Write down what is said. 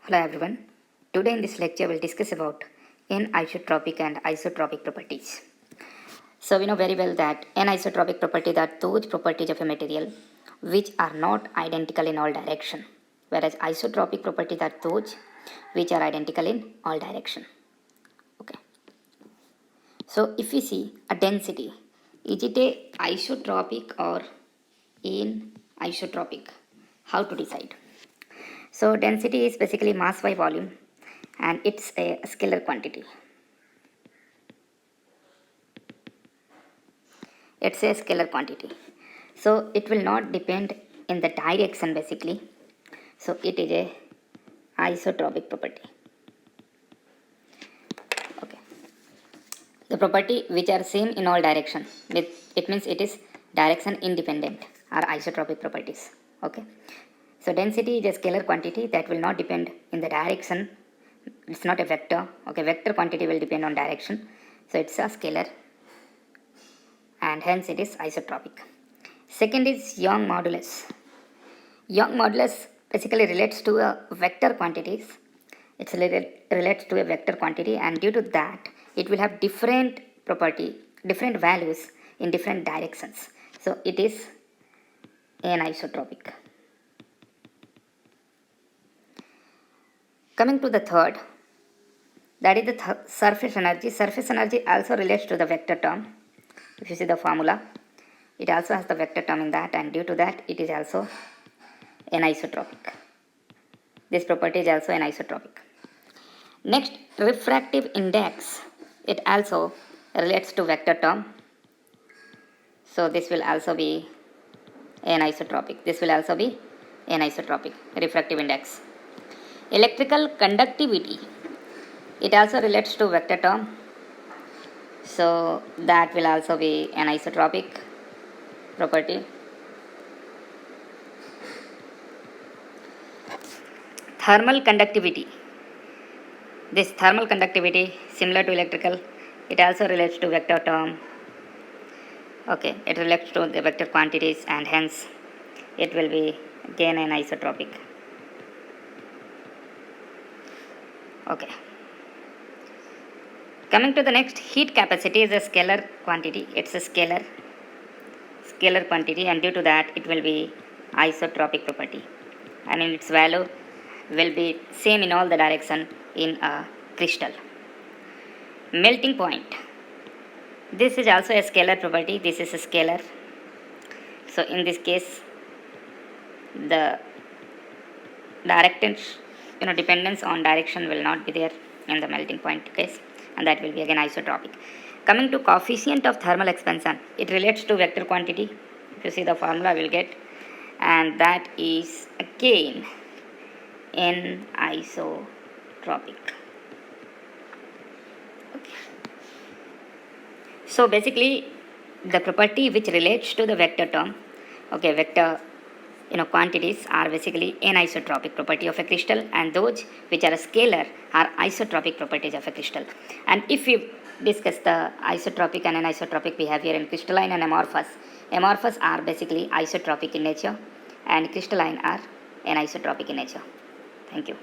Hello everyone. Today in this lecture we'll discuss about anisotropic and isotropic properties. So we know very well that anisotropic properties are those properties of a material which are not identical in all direction, whereas isotropic properties are those which are identical in all direction. Okay. So if we see a density, is it a isotropic or anisotropic? How to decide? So density is basically mass by volume and it's a scalar quantity. It's a scalar quantity. So it will not depend in the direction basically. So it is a isotropic property. Okay. The property which are same in all direction. It means it is direction independent are isotropic properties. Okay. So density is a scalar quantity that will not depend in the direction. It's not a vector. Okay, vector quantity will depend on direction. So it's a scalar and hence it is isotropic. Second is Young modulus. Young modulus basically relates to a vector quantities. It relates to a vector quantity and due to that it will have different property, different values in different directions. So it is anisotropic. Coming to the third, that is the surface energy. Surface energy also relates to the vector term. If you see the formula, it also has the vector term in that and due to that it is also anisotropic. This property is also anisotropic. Next, refractive index. It also relates to vector term. So this will also be anisotropic. This will also be anisotropic, refractive index. Electrical conductivity. It also relates to vector term. So that will also be anisotropic property. Thermal conductivity. This thermal conductivity similar to electrical, it also relates to vector term. Okay, it relates to the vector quantities and hence it will be again anisotropic. Okay. Coming to the next, heat capacity is a scalar quantity. It's a scalar quantity and due to that it will be isotropic property. And in its value will be same in all the direction in a crystal. Melting point. This is also a scalar property. This is a scalar. So in this case, the directance, dependence on direction will not be there in the melting point case, and that will be again isotropic. Coming to coefficient of thermal expansion, it relates to vector quantity. If you see the formula, we'll get, and that is again anisotropic. Okay. So basically, the property which relates to the vector term, okay, vector quantities are basically anisotropic property of a crystal, and those which are a scalar are isotropic properties of a crystal. And if we discuss the isotropic and anisotropic behavior in crystalline and amorphous, amorphous are basically isotropic in nature and crystalline are anisotropic in nature. Thank you.